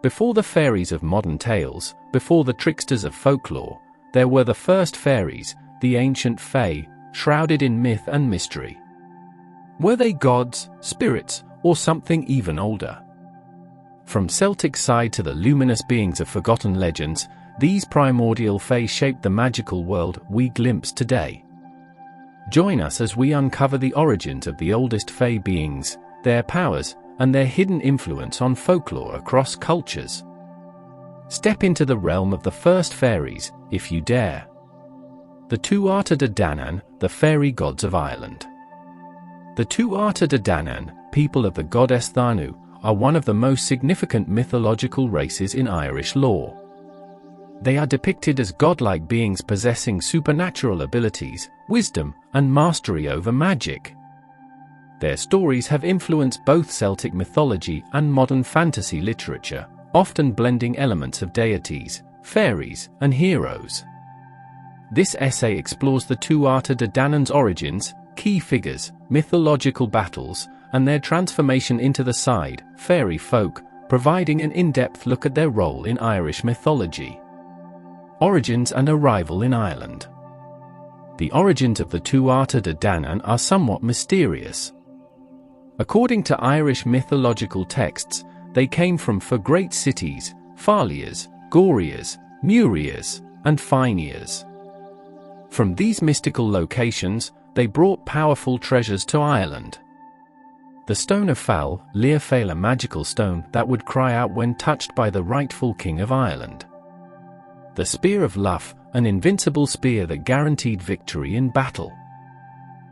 Before the fairies of modern tales, before the tricksters of folklore, there were the first fairies, the ancient Fae, shrouded in myth and mystery. Were they gods, spirits, or something even older? From Celtic side to the luminous beings of forgotten legends, these primordial Fae shaped the magical world we glimpse today. Join us as we uncover the origins of the oldest Fae beings, their powers, and their hidden influence on folklore across cultures. Step into the realm of the first fairies, if you dare. The Tuatha De Danann, the fairy gods of Ireland. The Tuatha De Danann, people of the goddess Danu, are one of the most significant mythological races in Irish lore. They are depicted as godlike beings possessing supernatural abilities, wisdom, and mastery over magic. Their stories have influenced both Celtic mythology and modern fantasy literature, often blending elements of deities, fairies, and heroes. This essay explores the Tuatha De Danann's origins, key figures, mythological battles, and their transformation into the side, fairy folk, providing an in-depth look at their role in Irish mythology. Origins and arrival in Ireland. The origins of the Tuatha De Danann are somewhat mysterious. According to Irish mythological texts, they came from four great cities, Fálias, Górias, Muireas, and Fáinias. From these mystical locations, they brought powerful treasures to Ireland. The Stone of Fáil, Lir Fáil, a magical stone that would cry out when touched by the rightful king of Ireland. The Spear of Luff, an invincible spear that guaranteed victory in battle.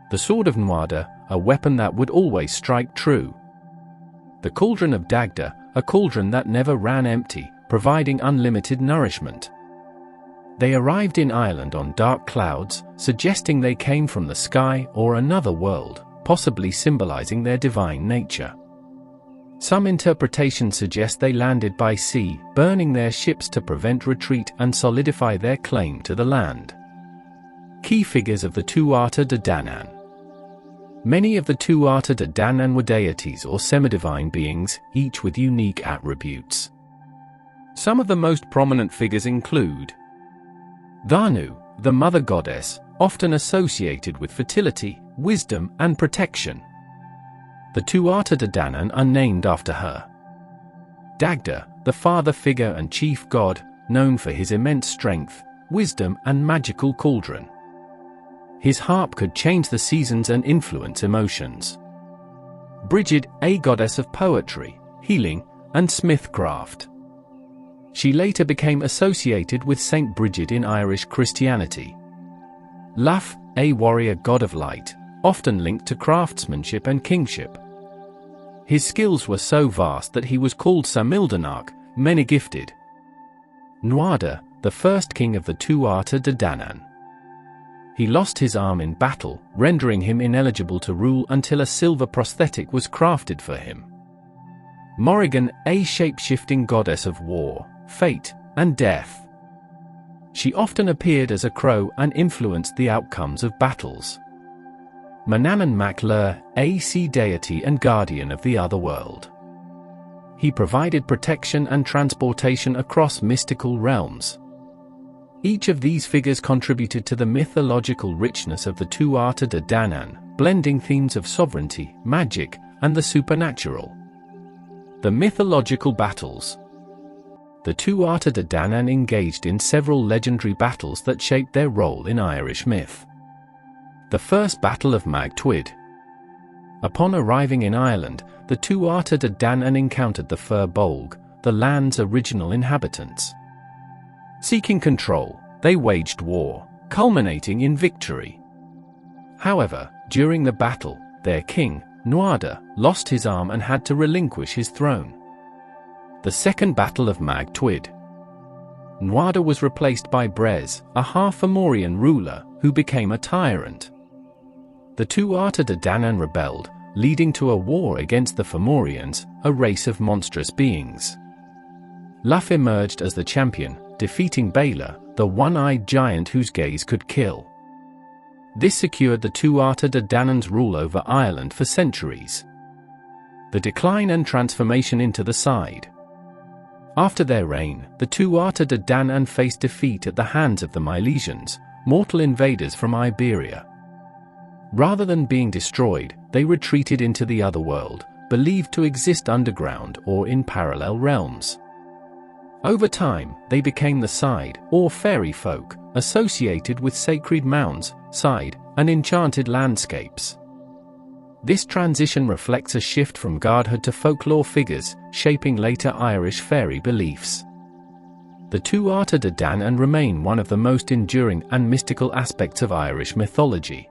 The Sword of Nuada, a weapon that would always strike true. The Cauldron of Dagda, a cauldron that never ran empty, providing unlimited nourishment. They arrived in Ireland on dark clouds, suggesting they came from the sky or another world, possibly symbolizing their divine nature. Some interpretations suggest they landed by sea, burning their ships to prevent retreat and solidify their claim to the land. Key figures of the Tuatha De Danann. Many of the Tuatha De Danann were deities or semi-divine beings, each with unique attributes. Some of the most prominent figures include Danu, the mother goddess, often associated with fertility, wisdom, and protection. The Tuatha De Danann are named after her. Dagda, the father figure and chief god, known for his immense strength, wisdom, and magical cauldron. His harp could change the seasons and influence emotions. Brigid, a goddess of poetry, healing, and smithcraft. She later became associated with Saint Brigid in Irish Christianity. Luff, a warrior god of light, often linked to craftsmanship and kingship. His skills were so vast that he was called Samildanach, many gifted. Nuada, the first king of the Tuatha De Danann. He lost his arm in battle, rendering him ineligible to rule until a silver prosthetic was crafted for him. Morrigan, a shape-shifting goddess of war, fate, and death. She often appeared as a crow and influenced the outcomes of battles. Manannán mac Lir, a sea deity and guardian of the otherworld. He provided protection and transportation across mystical realms. Each of these figures contributed to the mythological richness of the Tuatha De Danann, blending themes of sovereignty, magic, and the supernatural. The mythological battles. The Tuatha De Danann engaged in several legendary battles that shaped their role in Irish myth. The First Battle of Mag Tuid. Upon arriving in Ireland, the Tuatha De Danann encountered the Fir Bolg, the land's original inhabitants. Seeking control, they waged war, culminating in victory. However, during the battle, their king, Nuada, lost his arm and had to relinquish his throne. The Second Battle of Mag Tuid. Nuada was replaced by Brez, a half-Fomorian ruler, who became a tyrant. The Tuatha De Danann rebelled, leading to a war against the Fomorians, a race of monstrous beings. Luff emerged as the champion, defeating Bela, the one-eyed giant whose gaze could kill. This secured the Tuatha De Danann's rule over Ireland for centuries. The decline and transformation into the side. After their reign, the Tuatha De Danann faced defeat at the hands of the Milesians, mortal invaders from Iberia. Rather than being destroyed, they retreated into the otherworld, believed to exist underground or in parallel realms. Over time, they became the Side, or fairy folk, associated with sacred mounds, side, and enchanted landscapes. This transition reflects a shift from godhood to folklore figures, shaping later Irish fairy beliefs. The Tuatha De Danann remain one of the most enduring and mystical aspects of Irish mythology.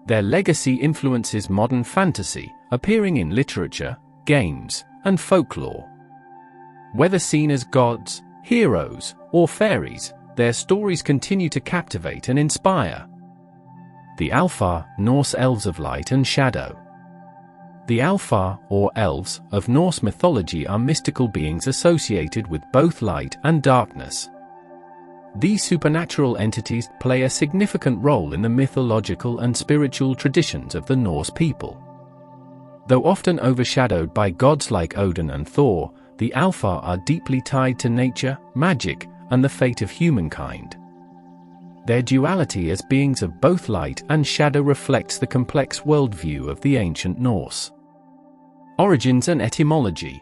Their legacy influences modern fantasy, appearing in literature, games, and folklore. Whether seen as gods, heroes, or fairies, their stories continue to captivate and inspire. The Alfar, Norse elves of light and shadow. The Alfar, or elves, of Norse mythology are mystical beings associated with both light and darkness. These supernatural entities play a significant role in the mythological and spiritual traditions of the Norse people. Though often overshadowed by gods like Odin and Thor, the Alfar are deeply tied to nature, magic, and the fate of humankind. Their duality as beings of both light and shadow reflects the complex worldview of the ancient Norse. Origins and etymology.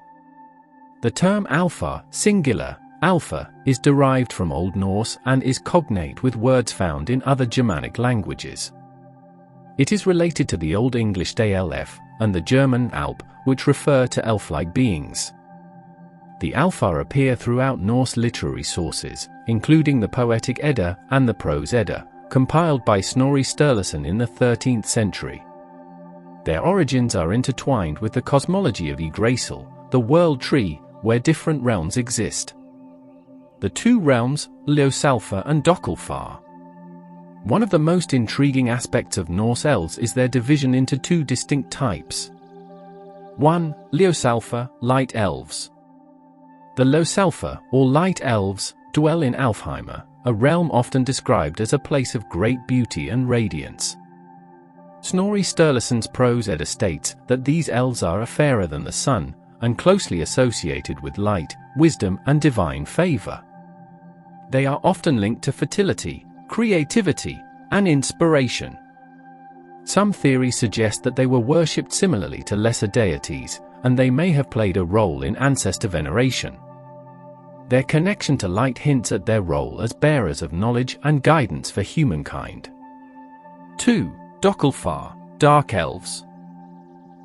The term Alfar, singular, alpha, is derived from Old Norse and is cognate with words found in other Germanic languages. It is related to the Old English DLF and the German Alp, which refer to elf-like beings. The Alfar appear throughout Norse literary sources, including the Poetic Edda and the Prose Edda, compiled by Snorri Sturluson in the 13th century. Their origins are intertwined with the cosmology of Yggdrasil, the world tree, where different realms exist. The two realms, Ljósalfar and Dökkvalfar. One of the most intriguing aspects of Norse elves is their division into two distinct types. 1. Ljósalfar, light elves. The Ljósalfar, or light elves, dwell in Alfheimr, a realm often described as a place of great beauty and radiance. Snorri Sturluson's Prose Edda states that these elves are fairer than the sun, and closely associated with light, wisdom, and divine favor. They are often linked to fertility, creativity, and inspiration. Some theories suggest that they were worshipped similarly to lesser deities, and they may have played a role in ancestor veneration. Their connection to light hints at their role as bearers of knowledge and guidance for humankind. 2. Dökkvalfar, dark elves.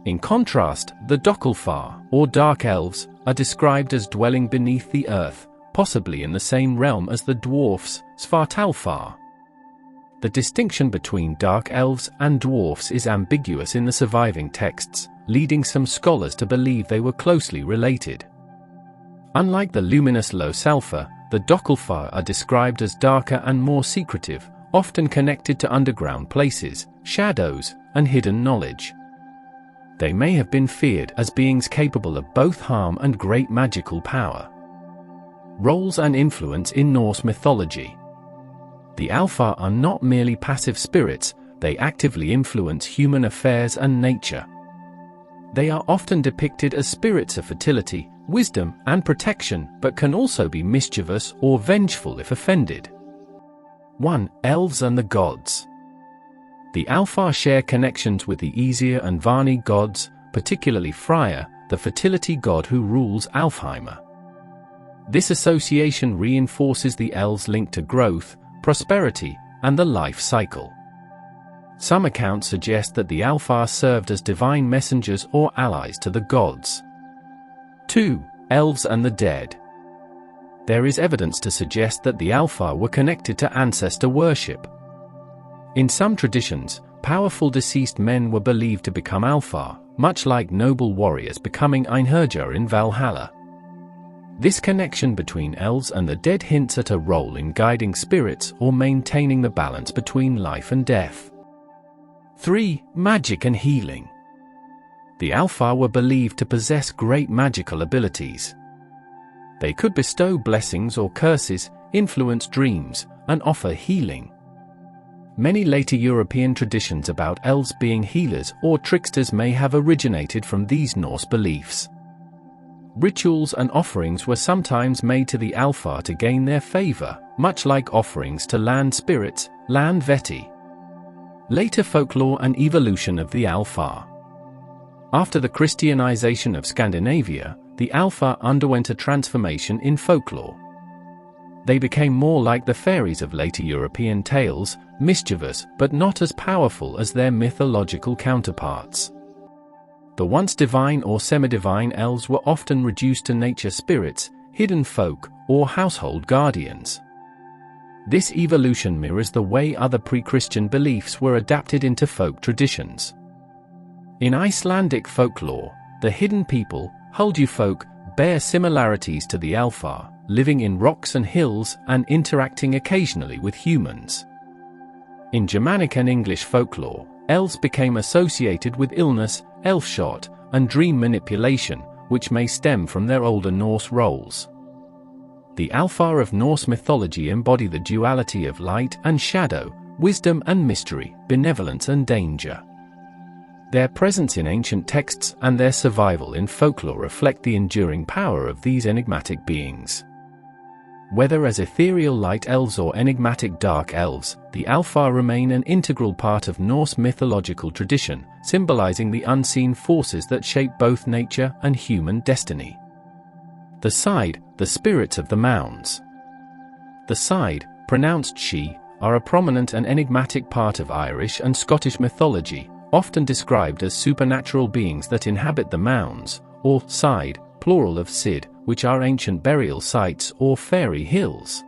In contrast, the Dökkvalfar, or dark elves, are described as dwelling beneath the earth, possibly in the same realm as the dwarfs, Svartalfar. The distinction between dark elves and dwarfs is ambiguous in the surviving texts, leading some scholars to believe they were closely related. Unlike the luminous Ljósalfar, the Dökkvalfar are described as darker and more secretive, often connected to underground places, shadows, and hidden knowledge. They may have been feared as beings capable of both harm and great magical power. Roles and influence in Norse mythology. The Alfar are not merely passive spirits, they actively influence human affairs and nature. They are often depicted as spirits of fertility, wisdom, and protection, but can also be mischievous or vengeful if offended. 1. Elves and the gods. The Alfar share connections with the Aesir and Vani gods, particularly Freya, the fertility god who rules Alfheimr. This association reinforces the elves' link to growth, prosperity, and the life cycle. Some accounts suggest that the Alfar served as divine messengers or allies to the gods. 2. Elves and the dead. There is evidence to suggest that the Alfar were connected to ancestor worship. In some traditions, powerful deceased men were believed to become Alfar, much like noble warriors becoming Einherjar in Valhalla. This connection between elves and the dead hints at a role in guiding spirits or maintaining the balance between life and death. 3. Magic and healing. The Alfar were believed to possess great magical abilities. They could bestow blessings or curses, influence dreams, and offer healing. Many later European traditions about elves being healers or tricksters may have originated from these Norse beliefs. rituals and offerings were sometimes made to the Alpha to gain their favor, much like offerings to land spirits, land veti. Later folklore and evolution of the Alpha. After the Christianization of Scandinavia, the Alpha underwent a transformation in folklore. They became more like the fairies of later European tales, mischievous but not as powerful as their mythological counterparts. The once divine or semi-divine elves were often reduced to nature spirits, hidden folk, or household guardians. This evolution mirrors the way other pre-Christian beliefs were adapted into folk traditions. In Icelandic folklore, the hidden people, Huldufólk, bear similarities to the Alpha, living in rocks and hills and interacting occasionally with humans. In Germanic and English folklore, elves became associated with illness, elf-shot, and dream manipulation, which may stem from their older Norse roles. The Alpha of Norse mythology embody the duality of light and shadow, wisdom and mystery, benevolence and danger. Their presence in ancient texts and their survival in folklore reflect the enduring power of these enigmatic beings. Whether as ethereal light elves or enigmatic dark elves, the Alpha remain an integral part of Norse mythological tradition, symbolizing the unseen forces that shape both nature and human destiny. The Side, the spirits of the mounds. The Side, pronounced she, are a prominent and enigmatic part of Irish and Scottish mythology, often described as supernatural beings that inhabit the mounds, or Side, plural of Sid, which are ancient burial sites or fairy hills.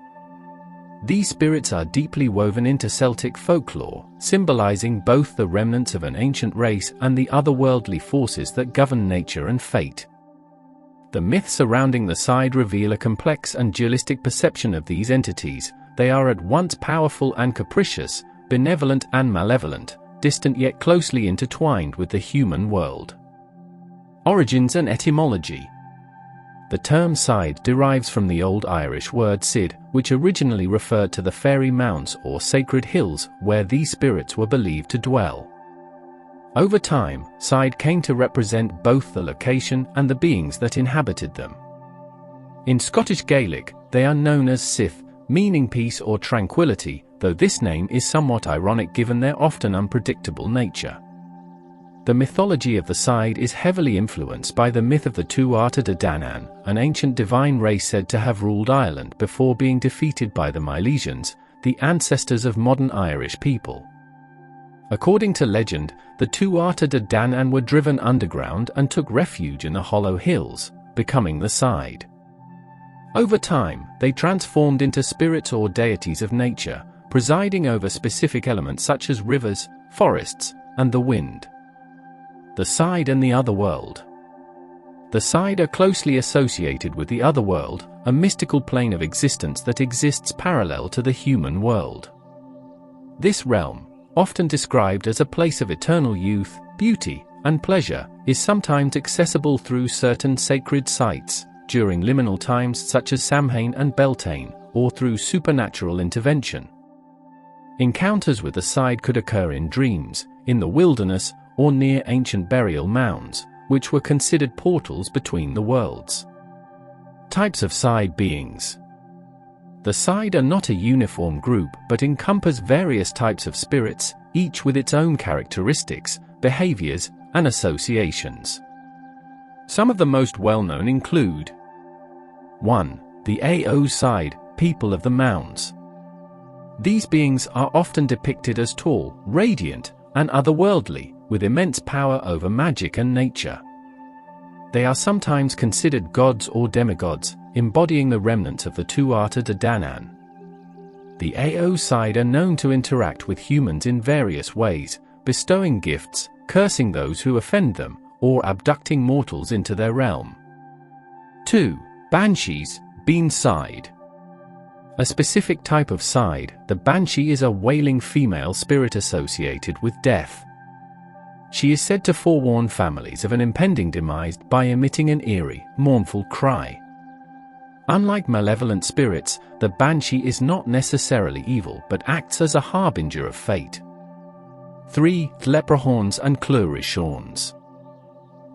These spirits are deeply woven into Celtic folklore, symbolizing both the remnants of an ancient race and the otherworldly forces that govern nature and fate. The myths surrounding the Side reveal a complex and dualistic perception of these entities. They are at once powerful and capricious, benevolent and malevolent, distant yet closely intertwined with the human world. Origins and etymology. The term Side derives from the Old Irish word Sid, which originally referred to the fairy mounds or sacred hills where these spirits were believed to dwell. Over time, Side came to represent both the location and the beings that inhabited them. In Scottish Gaelic, they are known as Sith, meaning peace or tranquility, though this name is somewhat ironic given their often unpredictable nature. The mythology of the Side is heavily influenced by the myth of the Tuatha De Danann, an ancient divine race said to have ruled Ireland before being defeated by the Milesians, the ancestors of modern Irish people. According to legend, the Tuatha De Danann were driven underground and took refuge in the hollow hills, becoming the Side. Over time, they transformed into spirits or deities of nature, presiding over specific elements such as rivers, forests, and the wind. The Side and the Otherworld. The Side are closely associated with the Otherworld, a mystical plane of existence that exists parallel to the human world. This realm, often described as a place of eternal youth, beauty, and pleasure, is sometimes accessible through certain sacred sites, during liminal times such as Samhain and Beltane, or through supernatural intervention. Encounters with the Side could occur in dreams, in the wilderness, or near ancient burial mounds, which were considered portals between the worlds. Types of Side beings. The Side are not a uniform group but encompass various types of spirits, each with its own characteristics, behaviors, and associations. Some of the most well-known include 1. The Ao Side, people of the mounds. These beings are often depicted as tall, radiant, and otherworldly, with immense power over magic and nature. They are sometimes considered gods or demigods, embodying the remnants of the Tuatha De Danann. The Ao Side are known to interact with humans in various ways, bestowing gifts, cursing those who offend them, or abducting mortals into their realm. 2. Banshees, Bean Side. A specific type of Side, the Banshee is a wailing female spirit associated with death. She is said to forewarn families of an impending demise by emitting an eerie, mournful cry. Unlike malevolent spirits, the Banshee is not necessarily evil but acts as a harbinger of fate. 3. Leprechauns and Clúirishauns.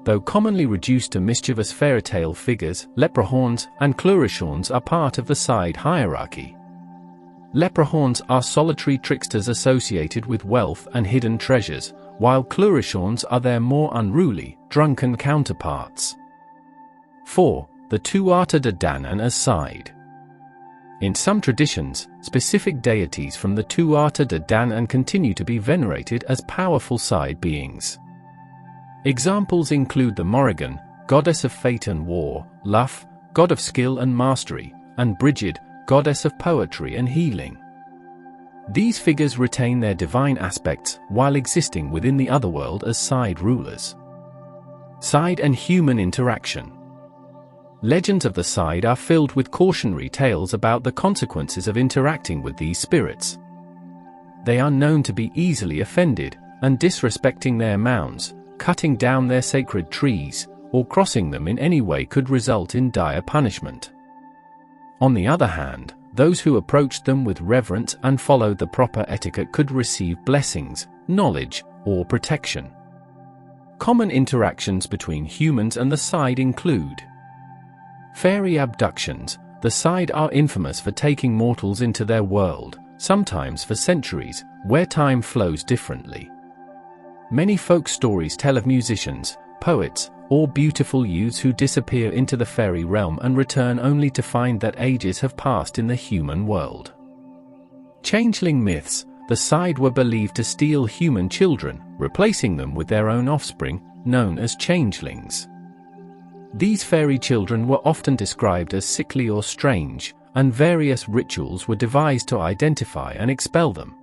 Though commonly reduced to mischievous fairytale figures, leprechauns and clurishauns are part of the side hierarchy. Leprechauns are solitary tricksters associated with wealth and hidden treasures, while clurishauns are their more unruly, drunken counterparts. 4. The Tuatha De Danann as side. In some traditions, specific deities from the Tuatha De Danann continue to be venerated as powerful side beings. Examples include the Morrigan, goddess of fate and war, Luff, god of skill and mastery, and Brigid, goddess of poetry and healing. These figures retain their divine aspects while existing within the otherworld as side rulers. Side and human interaction. Legends of the side are filled with cautionary tales about the consequences of interacting with these spirits. They are known to be easily offended, and disrespecting their mounds, cutting down their sacred trees, or crossing them in any way could result in dire punishment. On the other hand, those who approached them with reverence and followed the proper etiquette could receive blessings, knowledge, or protection. Common interactions between humans and the side include fairy abductions. The side are infamous for taking mortals into their world, sometimes for centuries, where time flows differently. Many folk stories tell of musicians, poets, or beautiful youths who disappear into the fairy realm and return only to find that ages have passed in the human world. Changeling myths. The side were believed to steal human children, replacing them with their own offspring, known as changelings. These fairy children were often described as sickly or strange, and various rituals were devised to identify and expel them.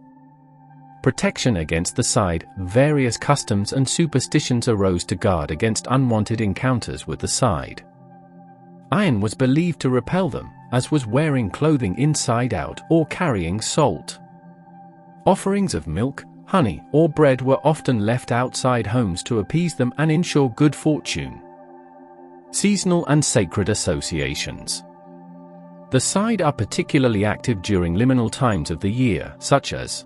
Protection against the side. Various customs and superstitions arose to guard against unwanted encounters with the side. Iron was believed to repel them, as was wearing clothing inside out or carrying salt. Offerings of milk, honey, or bread were often left outside homes to appease them and ensure good fortune. Seasonal and sacred associations. The side are particularly active during liminal times of the year, such as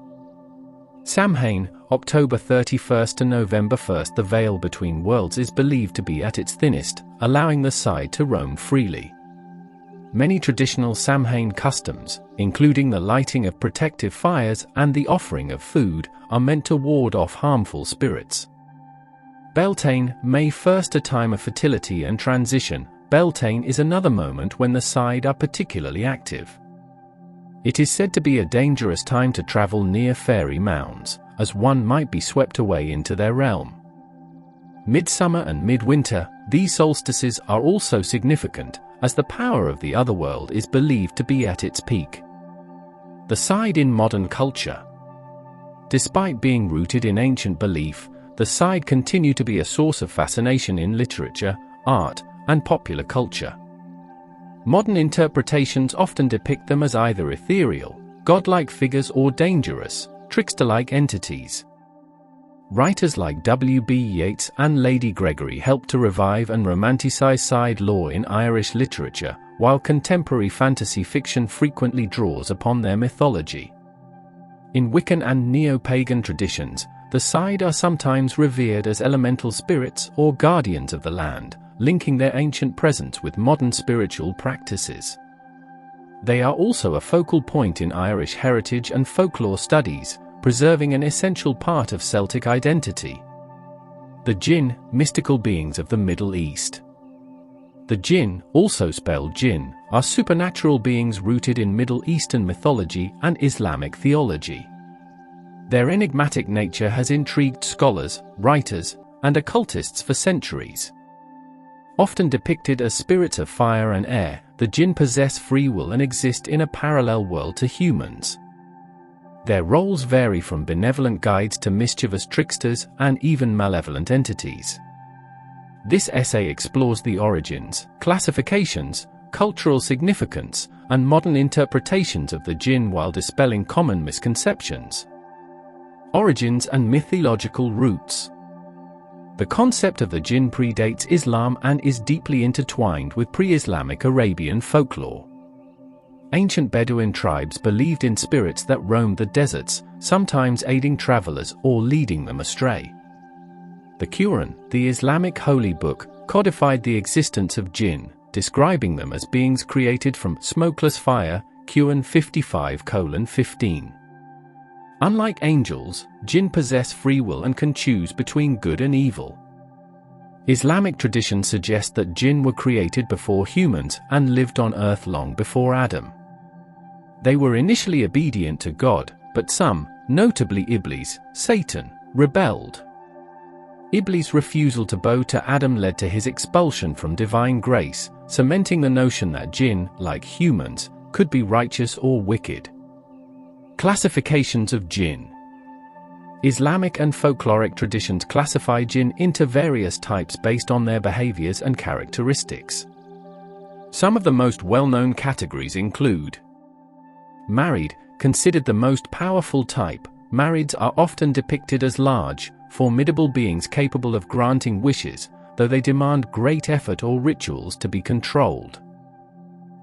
Samhain, October 31st to November 1st. The veil between worlds is believed to be at its thinnest, allowing the side to roam freely. Many traditional Samhain customs, including the lighting of protective fires and the offering of food, are meant to ward off harmful spirits. Beltane, May 1st, a time of fertility and transition. Beltane is another moment when the side are particularly active. It is said to be a dangerous time to travel near fairy mounds, as one might be swept away into their realm. Midsummer and midwinter. These solstices are also significant, as the power of the otherworld is believed to be at its peak. The side in modern culture. Despite being rooted in ancient belief, the side continue to be a source of fascination in literature, art, and popular culture. Modern interpretations often depict them as either ethereal, godlike figures or dangerous, trickster-like entities. Writers like W.B. Yeats and Lady Gregory helped to revive and romanticize side lore in Irish literature, while contemporary fantasy fiction frequently draws upon their mythology. In Wiccan and neo-pagan traditions, the side are sometimes revered as elemental spirits or guardians of the land, linking their ancient presence with modern spiritual practices. They are also a focal point in Irish heritage and folklore studies, preserving an essential part of Celtic identity. The Jinn, mystical beings of the Middle East. The Jinn, also spelled Jinn, are supernatural beings rooted in Middle Eastern mythology and Islamic theology. Their enigmatic nature has intrigued scholars, writers, and occultists for centuries. Often depicted as spirits of fire and air, the Jinn possess free will and exist in a parallel world to humans. Their roles vary from benevolent guides to mischievous tricksters and even malevolent entities. This essay explores the origins, classifications, cultural significance, and modern interpretations of the Jinn while dispelling common misconceptions. Origins and mythological roots. The concept of the Jinn predates Islam and is deeply intertwined with pre-Islamic Arabian folklore. Ancient Bedouin tribes believed in spirits that roamed the deserts, sometimes aiding travelers or leading them astray. The Quran, the Islamic holy book, codified the existence of jinn, describing them as beings created from smokeless fire, Quran 55:15. Unlike angels, jinn possess free will and can choose between good and evil. Islamic tradition suggests that jinn were created before humans and lived on earth long before Adam. They were initially obedient to God, but some, notably Iblis, Satan, rebelled. Iblis' refusal to bow to Adam led to his expulsion from divine grace, cementing the notion that jinn, like humans, could be righteous or wicked. Classifications of jinn. Islamic and folkloric traditions classify jinn into various types based on their behaviors and characteristics. Some of the most well-known categories include: Married, considered the most powerful type, Marids are often depicted as large, formidable beings capable of granting wishes, though they demand great effort or rituals to be controlled.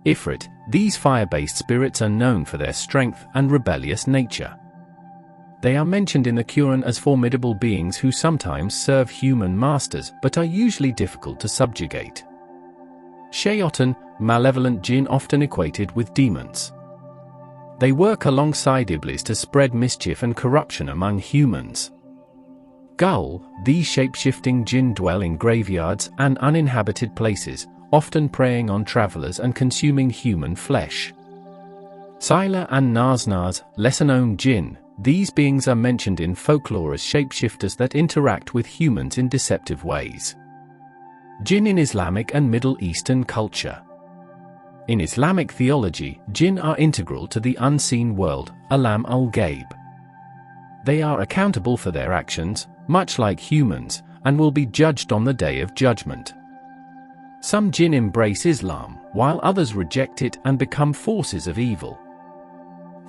Ifrit, these fire-based spirits are known for their strength and rebellious nature. They are mentioned in the Quran as formidable beings who sometimes serve human masters but are usually difficult to subjugate. Shayatan, malevolent jinn often equated with demons. They work alongside Iblis to spread mischief and corruption among humans. Gull, these shape-shifting jinn dwell in graveyards and uninhabited places, often preying on travelers and consuming human flesh. Sila and Naznaz, lesser-known jinn, these beings are mentioned in folklore as shapeshifters that interact with humans in deceptive ways. Jinn in Islamic and Middle Eastern culture. In Islamic theology, jinn are integral to the unseen world, alam al-ghaib. They are accountable for their actions, much like humans, and will be judged on the Day of Judgment. Some jinn embrace Islam, while others reject it and become forces of evil.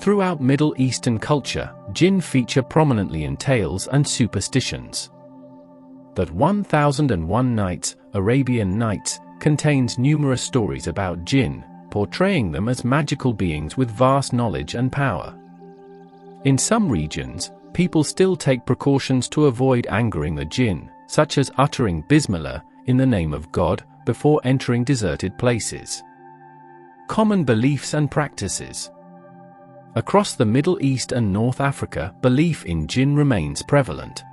Throughout Middle Eastern culture, jinn feature prominently in tales and superstitions. That 1001 Nights, Arabian Nights, contains numerous stories about jinn, portraying them as magical beings with vast knowledge and power. In some regions, people still take precautions to avoid angering the jinn, such as uttering Bismillah, in the name of God, before entering deserted places. Common beliefs and practices. Across the Middle East and North Africa, belief in jinn remains prevalent.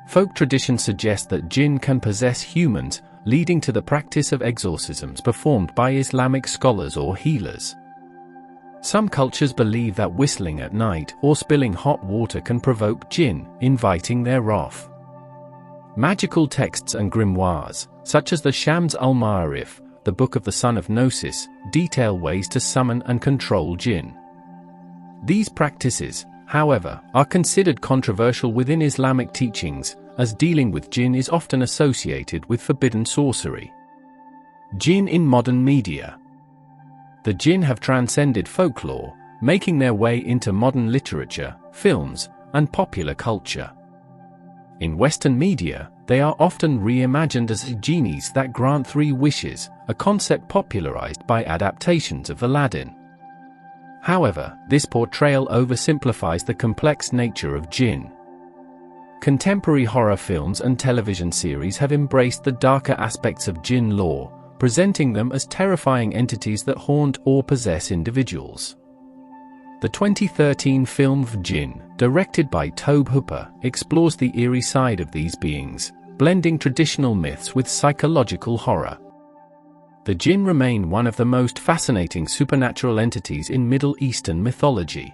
Folk tradition suggests that jinn can possess humans, leading to the practice of exorcisms performed by Islamic scholars or healers. Some cultures believe that whistling at night or spilling hot water can provoke jinn, inviting their wrath. Magical texts and grimoires, such as the Shams al-Ma'arif, the Book of the Son of Gnosis, detail ways to summon and control jinn. These practices, however, are considered controversial within Islamic teachings, as dealing with jinn is often associated with forbidden sorcery. Jinn in modern media. The jinn have transcended folklore, making their way into modern literature, films, and popular culture. In Western media, they are often reimagined as genies that grant 3 wishes, a concept popularized by adaptations of Aladdin. However, this portrayal oversimplifies the complex nature of jinn. Contemporary horror films and television series have embraced the darker aspects of jinn lore, presenting them as terrifying entities that haunt or possess individuals. The 2013 film Jinn, directed by Tobe Hooper, explores the eerie side of these beings, blending traditional myths with psychological horror. The jinn remain one of the most fascinating supernatural entities in Middle Eastern mythology.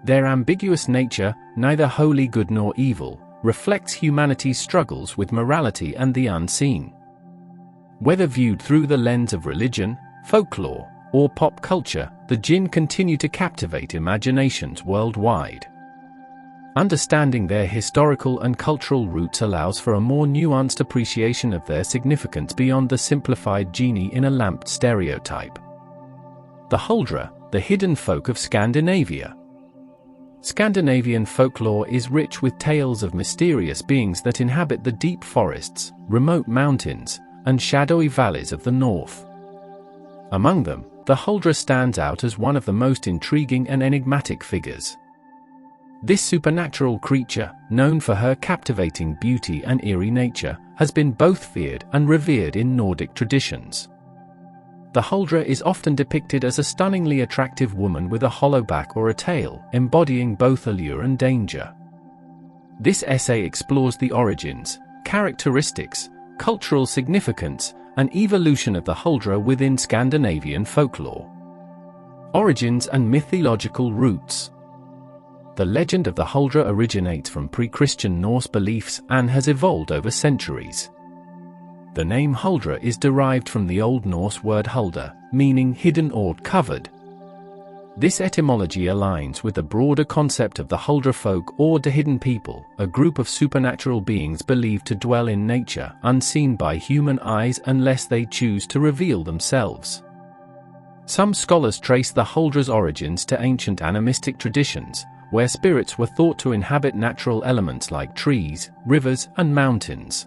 Their ambiguous nature, neither wholly good nor evil, reflects humanity's struggles with morality and the unseen. Whether viewed through the lens of religion, folklore, or pop culture, the jinn continue to captivate imaginations worldwide. Understanding their historical and cultural roots allows for a more nuanced appreciation of their significance beyond the simplified genie in a lamp stereotype. The Huldra, the hidden folk of Scandinavia. Scandinavian folklore is rich with tales of mysterious beings that inhabit the deep forests, remote mountains, and shadowy valleys of the north. Among them, the Huldra stands out as one of the most intriguing and enigmatic figures. This supernatural creature, known for her captivating beauty and eerie nature, has been both feared and revered in Nordic traditions. The Huldra is often depicted as a stunningly attractive woman with a hollow back or a tail, embodying both allure and danger. This essay explores the origins, characteristics, cultural significance, and evolution of the Huldra within Scandinavian folklore. Origins and mythological roots. The legend of the Huldra originates from pre-Christian Norse beliefs and has evolved over centuries. The name Huldra is derived from the Old Norse word hulda, meaning hidden or covered. This etymology aligns with the broader concept of the Huldra folk or the hidden people, a group of supernatural beings believed to dwell in nature, unseen by human eyes unless they choose to reveal themselves. Some scholars trace the Huldra's origins to ancient animistic traditions, where spirits were thought to inhabit natural elements like trees, rivers, and mountains.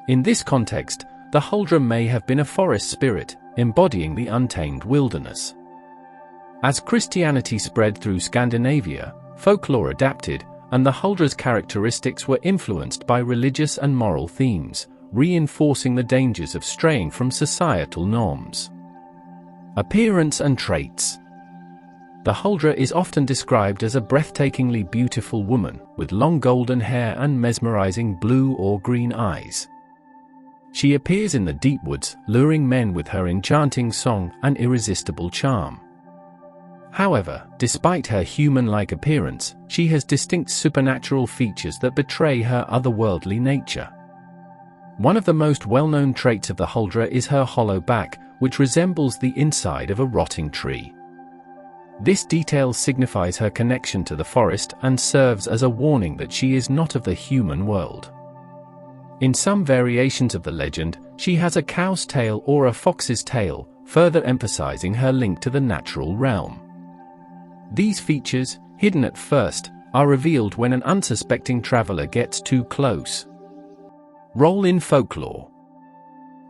In this context, the Huldra may have been a forest spirit, embodying the untamed wilderness. As Christianity spread through Scandinavia, folklore adapted, and the Huldra's characteristics were influenced by religious and moral themes, reinforcing the dangers of straying from societal norms. Appearance and traits. The Huldra is often described as a breathtakingly beautiful woman, with long golden hair and mesmerizing blue or green eyes. She appears in the deep woods, luring men with her enchanting song and irresistible charm. However, despite her human-like appearance, she has distinct supernatural features that betray her otherworldly nature. One of the most well-known traits of the Huldra is her hollow back, which resembles the inside of a rotting tree. This detail signifies her connection to the forest and serves as a warning that she is not of the human world. In some variations of the legend, she has a cow's tail or a fox's tail, further emphasizing her link to the natural realm. These features, hidden at first, are revealed when an unsuspecting traveler gets too close. Role in folklore.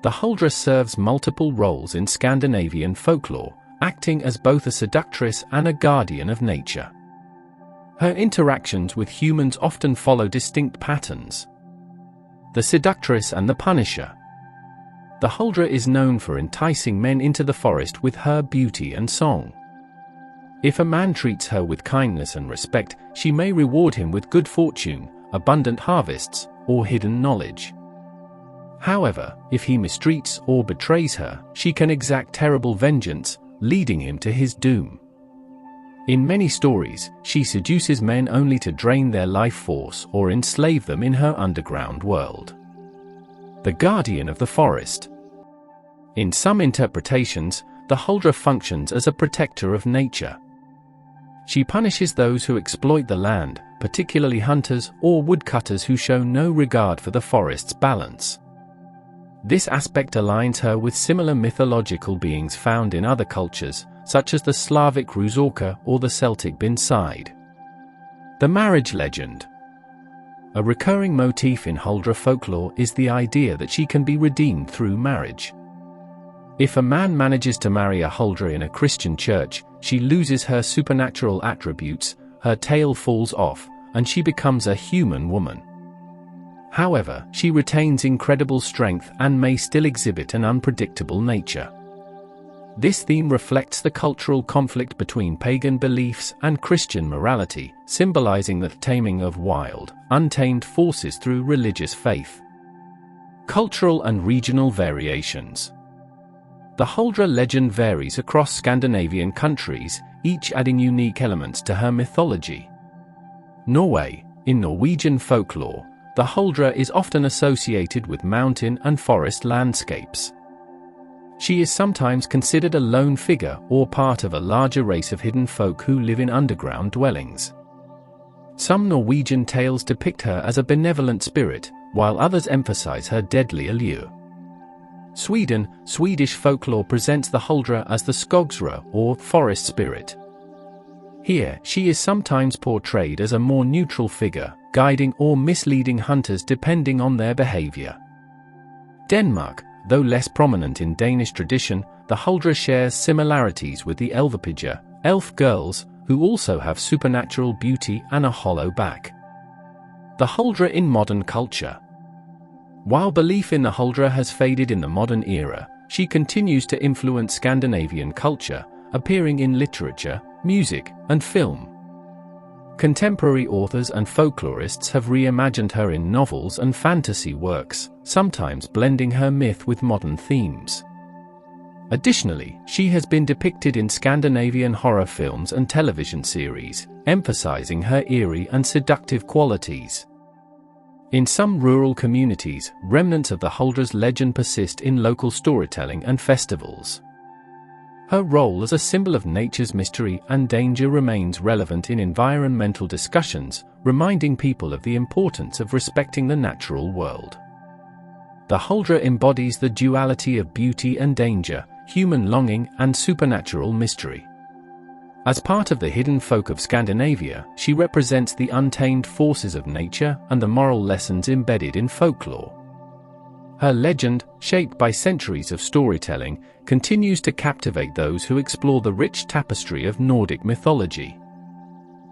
The Huldra serves multiple roles in Scandinavian folklore, acting as both a seductress and a guardian of nature. Her interactions with humans often follow distinct patterns. The seductress and the punisher. The Huldra is known for enticing men into the forest with her beauty and song. If a man treats her with kindness and respect, she may reward him with good fortune, abundant harvests, or hidden knowledge. However, if he mistreats or betrays her, she can exact terrible vengeance, leading him to his doom. In many stories, she seduces men only to drain their life force or enslave them in her underground world. The guardian of the forest. In some interpretations, the Huldra functions as a protector of nature. She punishes those who exploit the land, particularly hunters or woodcutters who show no regard for the forest's balance. This aspect aligns her with similar mythological beings found in other cultures, such as the Slavic Ruzorka or the Celtic Binside. The marriage legend. A recurring motif in Huldra folklore is the idea that she can be redeemed through marriage. If a man manages to marry a Huldra in a Christian church, she loses her supernatural attributes, her tail falls off, and she becomes a human woman. However, she retains incredible strength and may still exhibit an unpredictable nature. This theme reflects the cultural conflict between pagan beliefs and Christian morality, symbolizing the taming of wild, untamed forces through religious faith. Cultural and regional variations. The Huldra legend varies across Scandinavian countries, each adding unique elements to her mythology. Norway. In Norwegian folklore, the Huldra is often associated with mountain and forest landscapes. She is sometimes considered a lone figure or part of a larger race of hidden folk who live in underground dwellings. Some Norwegian tales depict her as a benevolent spirit, while others emphasize her deadly allure. Swedish folklore presents the Huldra as the Skogsra or forest spirit. Here, she is sometimes portrayed as a more neutral figure, guiding or misleading hunters depending on their behavior. Denmark. Though less prominent in Danish tradition, the Huldra shares similarities with the Elverpiger, elf girls, who also have supernatural beauty and a hollow back. The Huldra in modern culture. While belief in the Huldra has faded in the modern era, she continues to influence Scandinavian culture, appearing in literature, music, and film. Contemporary authors and folklorists have reimagined her in novels and fantasy works, sometimes blending her myth with modern themes. Additionally, she has been depicted in Scandinavian horror films and television series, emphasizing her eerie and seductive qualities. In some rural communities, remnants of the Huldra's legend persist in local storytelling and festivals. Her role as a symbol of nature's mystery and danger remains relevant in environmental discussions, reminding people of the importance of respecting the natural world. The Huldra embodies the duality of beauty and danger, human longing and supernatural mystery. As part of the hidden folk of Scandinavia, she represents the untamed forces of nature and the moral lessons embedded in folklore. Her legend, shaped by centuries of storytelling, continues to captivate those who explore the rich tapestry of Nordic mythology.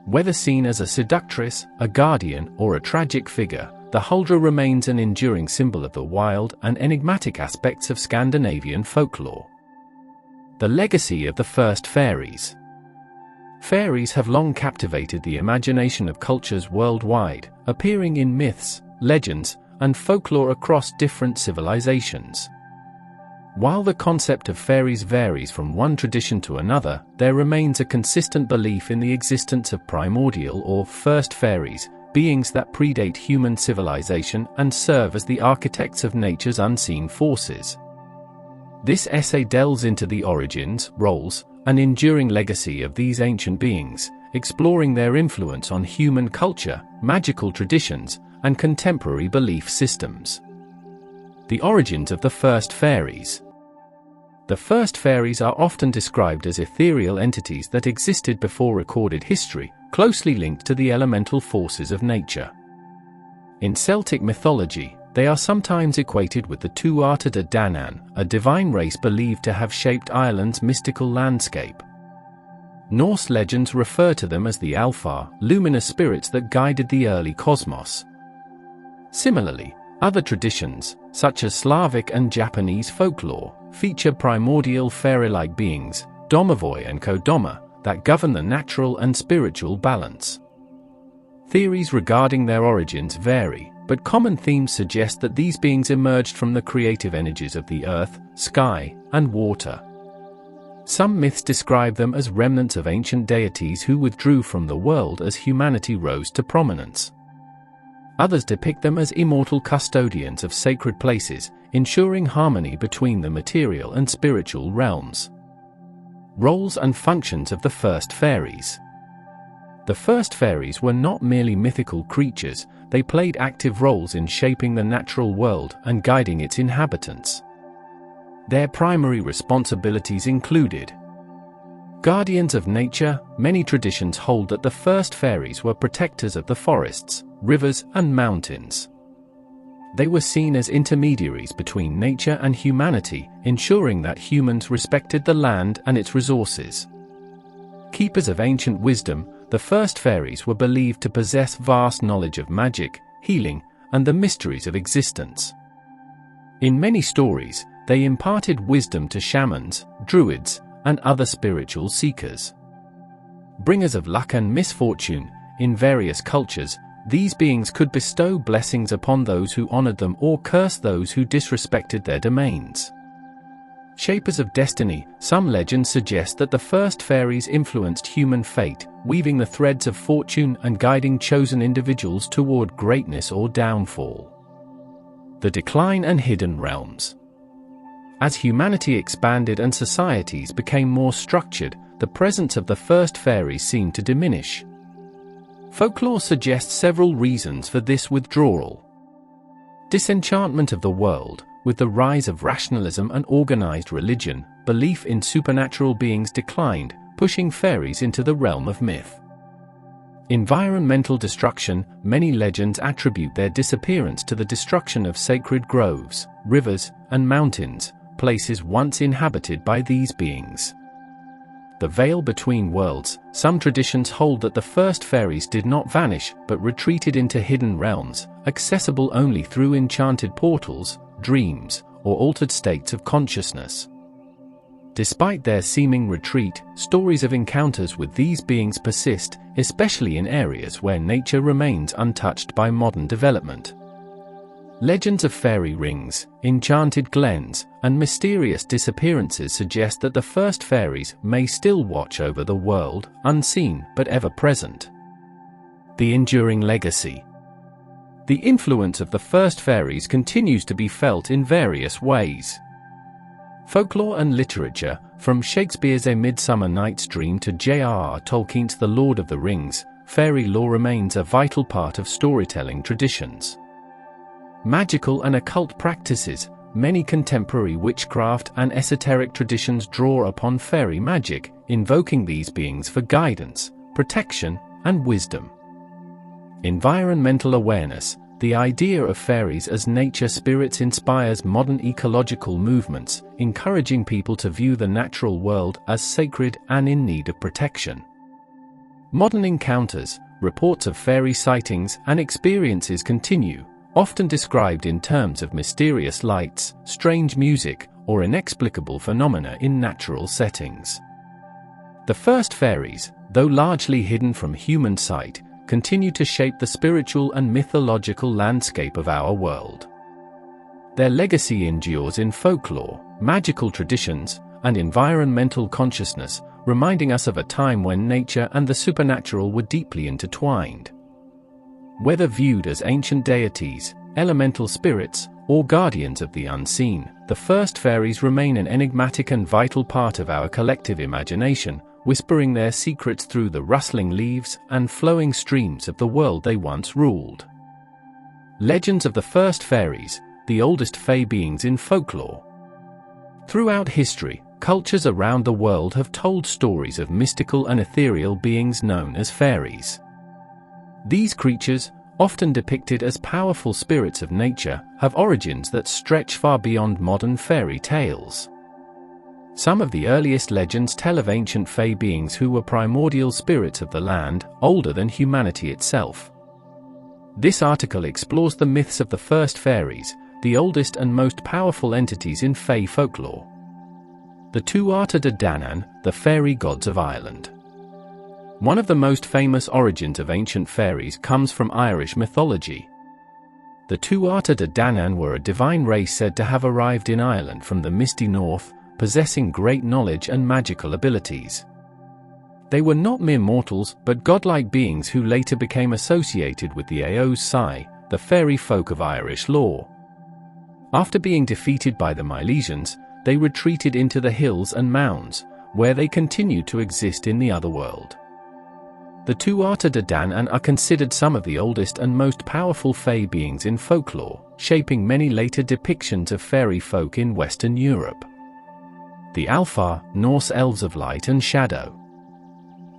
Whether seen as a seductress, a guardian, or a tragic figure, the Huldra remains an enduring symbol of the wild and enigmatic aspects of Scandinavian folklore. The legacy of the first fairies. Fairies have long captivated the imagination of cultures worldwide, appearing in myths, legends, and folklore across different civilizations. While the concept of fairies varies from one tradition to another, there remains a consistent belief in the existence of primordial or first fairies, beings that predate human civilization and serve as the architects of nature's unseen forces. This essay delves into the origins, roles, and enduring legacy of these ancient beings, exploring their influence on human culture, magical traditions, and contemporary belief systems. The origins of the first fairies. The first fairies are often described as ethereal entities that existed before recorded history, closely linked to the elemental forces of nature. In Celtic mythology, they are sometimes equated with the Tuatha De Danann, a divine race believed to have shaped Ireland's mystical landscape. Norse legends refer to them as the Alfar, luminous spirits that guided the early cosmos. Similarly, other traditions, such as Slavic and Japanese folklore, feature primordial fairy-like beings, Domovoi and Kodama, that govern the natural and spiritual balance. Theories regarding their origins vary, but common themes suggest that these beings emerged from the creative energies of the earth, sky, and water. Some myths describe them as remnants of ancient deities who withdrew from the world as humanity rose to prominence. Others depict them as immortal custodians of sacred places, ensuring harmony between the material and spiritual realms. Roles and functions of the first fairies. The first fairies were not merely mythical creatures, they played active roles in shaping the natural world and guiding its inhabitants. Their primary responsibilities included guardians of nature. Many traditions hold that the first fairies were protectors of the forests, rivers, and mountains. They were seen as intermediaries between nature and humanity, ensuring that humans respected the land and its resources. Keepers of ancient wisdom, the first fairies were believed to possess vast knowledge of magic, healing, and the mysteries of existence. In many stories, they imparted wisdom to shamans, druids, and other spiritual seekers. Bringers of luck and misfortune, in various cultures, these beings could bestow blessings upon those who honored them or curse those who disrespected their domains. Shapers of destiny, some legends suggest that the first fairies influenced human fate, weaving the threads of fortune and guiding chosen individuals toward greatness or downfall. The decline and hidden realms. As humanity expanded and societies became more structured, the presence of the first fairies seemed to diminish. Folklore suggests several reasons for this withdrawal. Disenchantment of the world. With the rise of rationalism and organized religion, belief in supernatural beings declined, pushing fairies into the realm of myth. Environmental destruction. Many legends attribute their disappearance to the destruction of sacred groves, rivers, and mountains, places once inhabited by these beings. The veil between worlds. Some traditions hold that the first fairies did not vanish, but retreated into hidden realms, accessible only through enchanted portals, dreams, or altered states of consciousness. Despite their seeming retreat, stories of encounters with these beings persist, especially in areas where nature remains untouched by modern development. Legends of fairy rings, enchanted glens, and mysterious disappearances suggest that the first fairies may still watch over the world, unseen but ever present. The enduring legacy. The influence of the first fairies continues to be felt in various ways. Folklore and literature, from Shakespeare's A Midsummer Night's Dream to J.R.R. Tolkien's The Lord of the Rings, fairy lore remains a vital part of storytelling traditions. Magical and occult practices. Many contemporary witchcraft and esoteric traditions draw upon fairy magic, invoking these beings for guidance, protection, and wisdom. Environmental awareness. The idea of fairies as nature spirits inspires modern ecological movements, encouraging people to view the natural world as sacred and in need of protection. Modern encounters. Reports of fairy sightings and experiences continue, often described in terms of mysterious lights, strange music, or inexplicable phenomena in natural settings. The first fairies, though largely hidden from human sight, continue to shape the spiritual and mythological landscape of our world. Their legacy endures in folklore, magical traditions, and environmental consciousness, reminding us of a time when nature and the supernatural were deeply intertwined. Whether viewed as ancient deities, elemental spirits, or guardians of the unseen, the first fairies remain an enigmatic and vital part of our collective imagination, whispering their secrets through the rustling leaves and flowing streams of the world they once ruled. Legends of the first fairies, the oldest fae beings in folklore. Throughout history, cultures around the world have told stories of mystical and ethereal beings known as fairies. These creatures, often depicted as powerful spirits of nature, have origins that stretch far beyond modern fairy tales. Some of the earliest legends tell of ancient fae beings who were primordial spirits of the land, older than humanity itself. This article explores the myths of the first fairies, the oldest and most powerful entities in fae folklore. The Tuatha De Danann, the fairy gods of Ireland. One of the most famous origins of ancient fairies comes from Irish mythology. The Tuatha De Danann were a divine race said to have arrived in Ireland from the misty north, possessing great knowledge and magical abilities. They were not mere mortals, but godlike beings who later became associated with the Aos Sai, the fairy folk of Irish lore. After being defeated by the Milesians, they retreated into the hills and mounds, where they continued to exist in the otherworld. The Tuatha De Danann are considered some of the oldest and most powerful fae beings in folklore, shaping many later depictions of fairy folk in Western Europe. The Alfar, Norse elves of light and shadow.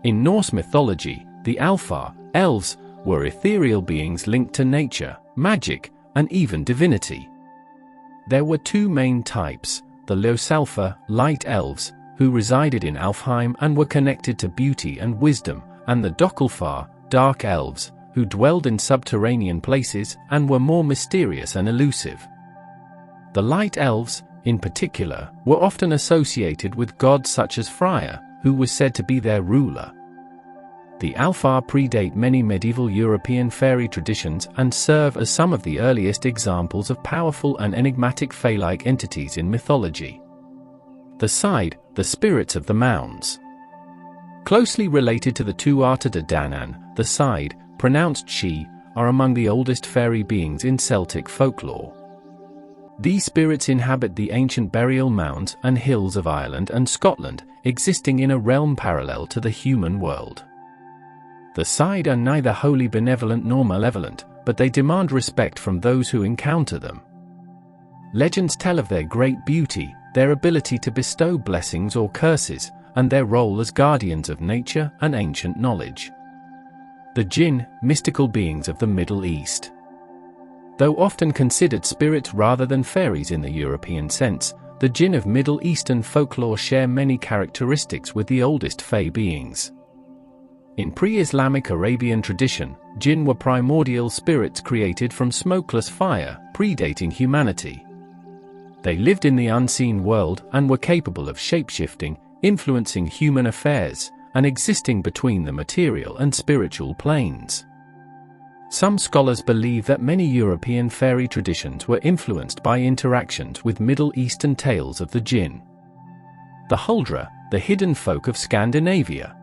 In Norse mythology, the Alfar, elves, were ethereal beings linked to nature, magic, and even divinity. There were two main types, the Ljósalfar, light elves, who resided in Alfheim and were connected to beauty and wisdom, and the Dökkvalfar, dark elves, who dwelled in subterranean places and were more mysterious and elusive. The light elves, in particular, were often associated with gods such as Freya, who was said to be their ruler. The Alfar predate many medieval European fairy traditions and serve as some of the earliest examples of powerful and enigmatic fae-like entities in mythology. The Side, the spirits of the mounds. Closely related to the Tuatha De Danann, the Side, pronounced she, are among the oldest fairy beings in Celtic folklore. These spirits inhabit the ancient burial mounds and hills of Ireland and Scotland, existing in a realm parallel to the human world. The Side are neither wholly benevolent nor malevolent, but they demand respect from those who encounter them. Legends tell of their great beauty, their ability to bestow blessings or curses, and their role as guardians of nature and ancient knowledge. The Jinn, mystical beings of the Middle East. Though often considered spirits rather than fairies in the European sense, the jinn of Middle Eastern folklore share many characteristics with the oldest Fae beings. In pre-Islamic Arabian tradition, jinn were primordial spirits created from smokeless fire, predating humanity. They lived in the unseen world and were capable of shapeshifting, influencing human affairs, and existing between the material and spiritual planes. Some scholars believe that many European fairy traditions were influenced by interactions with Middle Eastern tales of the jinn. The Huldra, the hidden folk of Scandinavia.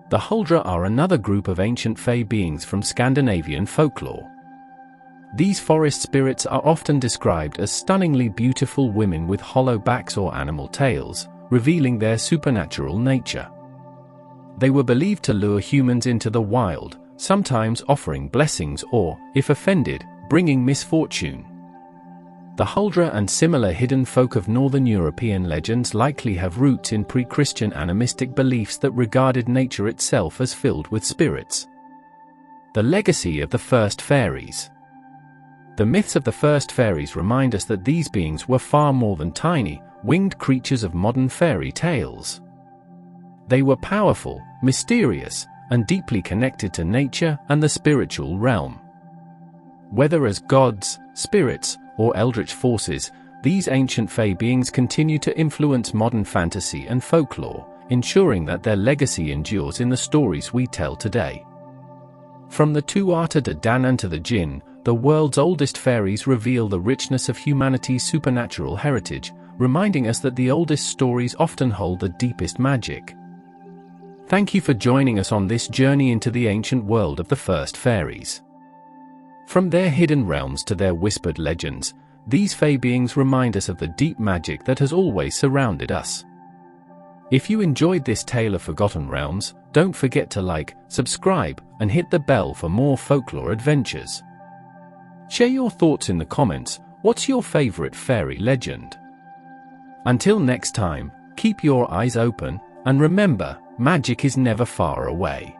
The Huldra are another group of ancient Fae beings from Scandinavian folklore. These forest spirits are often described as stunningly beautiful women with hollow backs or animal tails, revealing their supernatural nature. They were believed to lure humans into the wild, sometimes offering blessings or, if offended, bringing misfortune. The Huldra and similar hidden folk of Northern European legends likely have roots in pre-Christian animistic beliefs that regarded nature itself as filled with spirits. The legacy of the first fairies. The myths of the first fairies remind us that these beings were far more than tiny, winged creatures of modern fairy tales. They were powerful, mysterious, and deeply connected to nature and the spiritual realm. Whether as gods, spirits, or eldritch forces, these ancient Fae beings continue to influence modern fantasy and folklore, ensuring that their legacy endures in the stories we tell today. From the Tuatha De Danann to the Jinn, the world's oldest fairies reveal the richness of humanity's supernatural heritage, reminding us that the oldest stories often hold the deepest magic. Thank you for joining us on this journey into the ancient world of the first fairies. From their hidden realms to their whispered legends, these Fae beings remind us of the deep magic that has always surrounded us. If you enjoyed this tale of forgotten realms, don't forget to like, subscribe, and hit the bell for more folklore adventures. Share your thoughts in the comments. What's your favorite fairy legend? Until next time, keep your eyes open, and remember, magic is never far away.